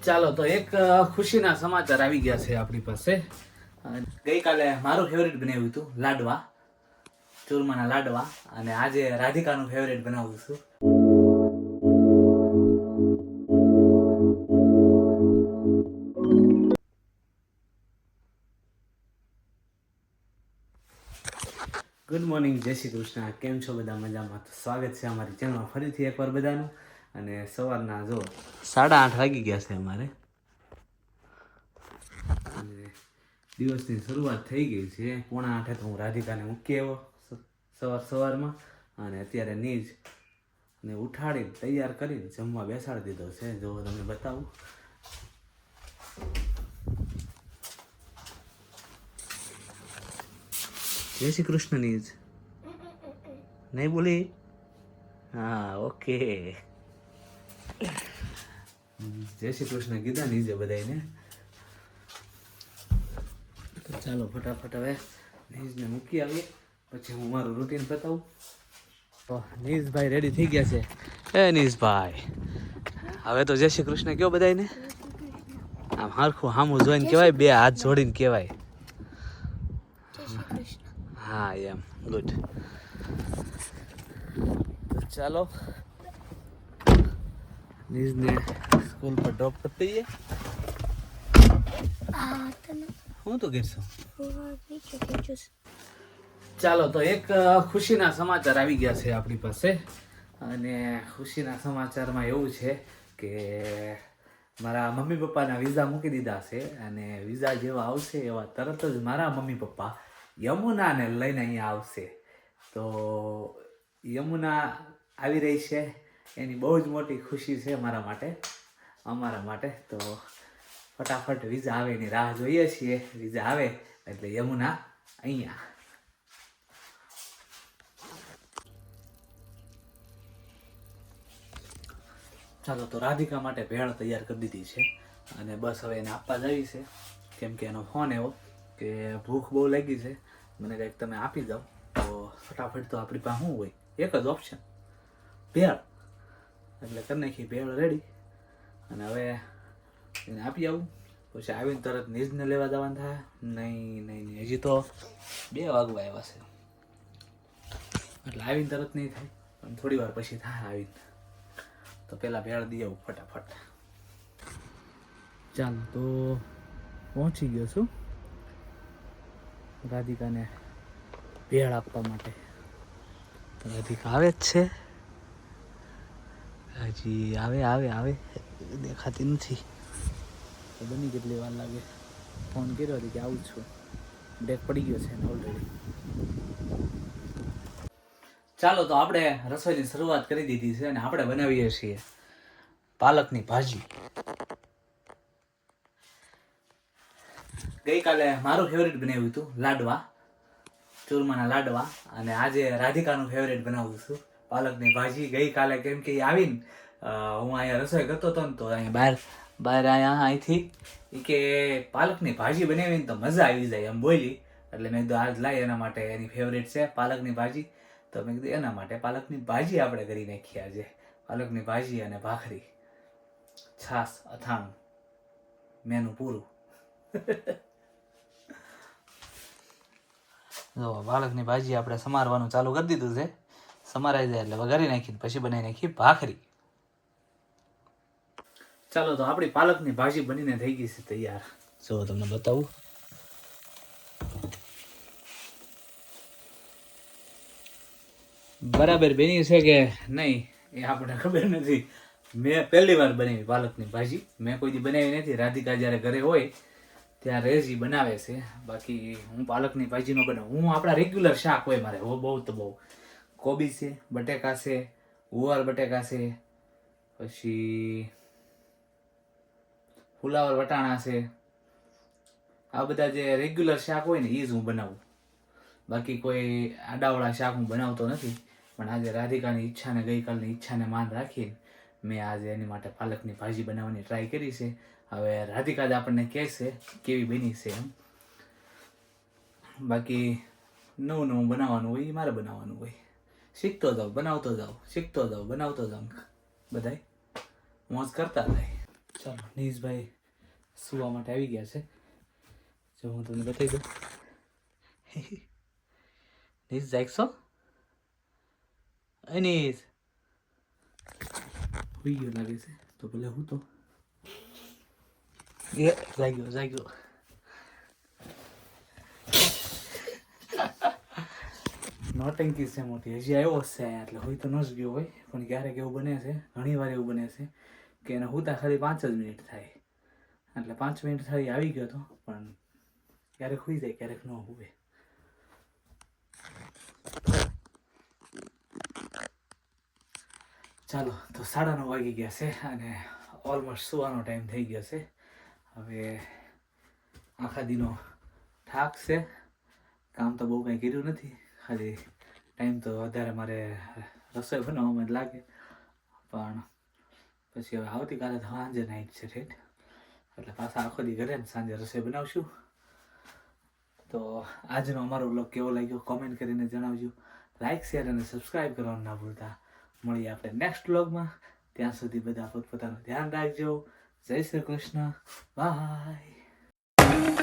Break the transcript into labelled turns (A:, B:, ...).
A: ચાલો તો એક ખુશીના સમાચાર આવી ગયા છે આપણી પાસે. ગઈકાલે મારું ફેવરિટ બનાવ્યું હતું લાડવા, ચૂરમાના લાડવા, અને આજે રાધિકાનું ફેવરિટ બનાવું છું. ગુડ મોર્નિંગ, જય શ્રી કૃષ્ણ. કેમ છો બધા? મજામાં? તો સ્વાગત છે અમારી ચેનલમાં ફરીથી એકવાર બધાનું. અને સવારના જો 8:30 વાગી ગયા છે અમારે, અને દિવસની શરૂઆત થઈ ગઈ છે. 7:45 તો હું રાધિકાને મૂકી આવ્યો સવારમાં, અને અત્યારે નીજ ને ઉઠાડીને તૈયાર કરીને જમવા બેસાડી દીધો છે. જો તમને બતાવું, જય શ્રી કૃષ્ણ. નીજ નહીં બોલી? હા, ઓકે. જય શ્રી કૃષ્ણ કીધા નીજે બધાને. તો ચાલો ફટાફટ હવે નીજને મૂકી આવીએ, પછી હું મારું રૂટીન બતાવું. તો નીજભાઈ રેડી થઈ ગયા છે. એ નીજભાઈ, હવે તો જય શ્રી કૃષ્ણ કયો બધાને. આમ હરખું સામું જોઈને કહેવાય, બે હાથ જોડીને કહેવાય. હા, એમ ગુડ. તો ચાલો નીજને સ્કૂલ પર ડ્રોપ કરી દઈએ. હું તો કહેશો. ચાલો તો એક ખુશીના સમાચાર આવી ગયા છે આપણી પાસે, અને ખુશીના સમાચારમાં એવું છે કે મારા મમ્મી પપ્પાના વિઝા મૂકી દીધા છે, અને વિઝા જેવા આવશે એવા તરત જ મારા મમ્મી પપ્પા યમુનાને લઈને અહીંયા આવશે. તો યમુના આવી રહી છે, એની બહુ જ મોટી ખુશી છે મારા માટે, અમારા માટે. તો ફટાફટ વિઝા આવે એની રાહ જોઈએ છીએ. વિઝા આવે એટલે યમુના અહીંયા. ચાલો તો રાધિકા માટે ભેળ તૈયાર કરી દીધી છે, અને બસ હવે એને આપવા જવી છે, કેમ કે એનો ફોન એવો કે ભૂખ બહુ લાગી છે, મને કંઈક તમે આપી જાઓ. તો ફટાફટ તો આપણી પાસે શું હોય, એક જ ઓપ્શન, ભેળ. એટલે કરી નાખી ભેળ રેડી, અને હવે એને આપી આવું. પછી આવીને તરત નીજને લેવા જવાનું થાય. નહીં, હજી તો 2 વાગવા આવ્યા છે, એટલે આવીને તરત નહીં થાય, પણ થોડી વાર પછી થાય આવીને. તો પેલા ભેળ દઈ આવું ફટાફટ. ચાલો તો પહોંચી ગયો છું રાધિકાને ભેળ આપવા માટે. રાધિકા આવે જ છે, હજી આવે દેખાતી નથી. તો બની કેટલી વાર લાગે. ફોન કર્યો હતો કે આવું જ છું, બ્રેક પડી ગયો છે ઓલરેડી. ચાલો તો આપણે રસોઈની શરૂઆત કરી દીધી છે, અને આપણે બનાવીએ છીએ પાલકની ભાજી. ગઈકાલે મારું ફેવરિટ બનાવ્યું હતું લાડવા, ચૂરમાના લાડવા, અને આજે રાધિકાનું ફેવરિટ બનાવું છું પાલકની ભાજી. ગઈકાલે કેમ કે આવીને હું અહીંયા રસોઈ કરતો હતો ને, તો અહીંયા બહાર અહીંથી કે પાલકની ભાજી બનાવીને તો મજા આવી જાય એમ બોલી. એટલે મેં કીધું આજ લાય, એના માટે એની ફેવરિટ છે પાલકની ભાજી. તો મેં કીધું એના માટે પાલકની ભાજી આપણે કરી નાખીએ આજે. પાલકની ભાજી અને ભાખરી, છાશ, અથાણું, મેનું પૂરું. જો પાલકની ભાજી આપણે સમારવાનું ચાલુ કરી દીધું છે. સમારાઈ જાય એટલે વઘારી નાખીને પછી બનાવી નાખી ભાખરી. ચાલો તો આપણી પાલકની ભાજી બનીને થઈ ગઈ છે તૈયાર. જો તમને બતાવું, બરાબર બની છે કે નહીં એ આપણને ખબર નથી. મેં પહેલી વાર બનાવી પાલકની ભાજી, મેં કોઈ દી બનાવી નથી. રાધિકા જ્યારે ઘરે હોય ત્યાં રેજી બનાવે છે, બાકી હું પાલકની ભાજી નો બનાવું. હું આપણા રેગ્યુલર શાક હોય મારે, બહુ તો બહુ કોબી છે, બટેકા છે, ગુવાર બટેકા છે, પછી ફુલાવર વટાણા છે, આ બધા જે રેગ્યુલર શાક હોય ને એ જ હું બનાવું. બાકી કોઈ આડાવાળા શાક હું બનાવતો નથી. પણ આજે રાધિકાની ઈચ્છાને, ગઈકાલની ઈચ્છાને માન રાખીને મેં આજે એની માટે પાલકની ભાજી બનાવવાની ટ્રાય કરી છે. હવે રાધિકા જ આપણને કહેશે કેવી બની છે એમ. બાકી નવું બનાવવાનું હોય એ મારે બનાવવાનું હોય. શીખતો જાઉં, બનાવતો જાઉં, શીખતો જાઉં, બનાવતો જાઉં, બધાય મોજ કરતા થાય. ચાલો નીશભાઈ સુવા માટે આવી ગયા છે. જો હું તમને બતાવી દઉં. નીશ જાગશો? નીશ સુઈ ગયો લાગે છે. તો ભલે હું તો જાગ્યો. નોટંકી છે મોટી. હજી આવ્યો છે એટલે હોય તો ન જ ગયો હોય, પણ ક્યારેક એવું બને છે, ઘણી વાર એવું બને છે કે એને હુતા ખાલી 5 જ મિનિટ થાય, એટલે 5 મિનિટ થઈ આવી ગયો હતો, પણ ક્યારેક હુઈ જાય, ક્યારેક ન હુવે. ચાલો તો 9:30 વાગી ગયા છે અને ઓલમોસ્ટ સુવાનો ટાઈમ થઈ ગયો છે. હવે આખા દીનો થાક છે, કામ તો બહુ કંઈ કર્યું નથી, ખાલી ટાઈમ તો વધારે મારે રસોઈ બનાવવામાં જ લાગે. પણ પછી હવે આવતીકાલે તો સાંજે નાઈટ છે ઠેઠ, એટલે પાછા આખો દી ઘરે ને સાંજે રસોઈ બનાવશું. તો આજનો અમારો વ્લોગ કેવો લાગ્યો કોમેન્ટ કરીને જણાવજો. લાઈક, શેર અને સબસ્ક્રાઈબ કરવાનું ના ભૂલતા. મળીએ આપણે નેક્સ્ટ વ્લોગમાં. ત્યાં સુધી બધા પોતપોતાનું ધ્યાન રાખજો. જય શ્રી કૃષ્ણ. બાય.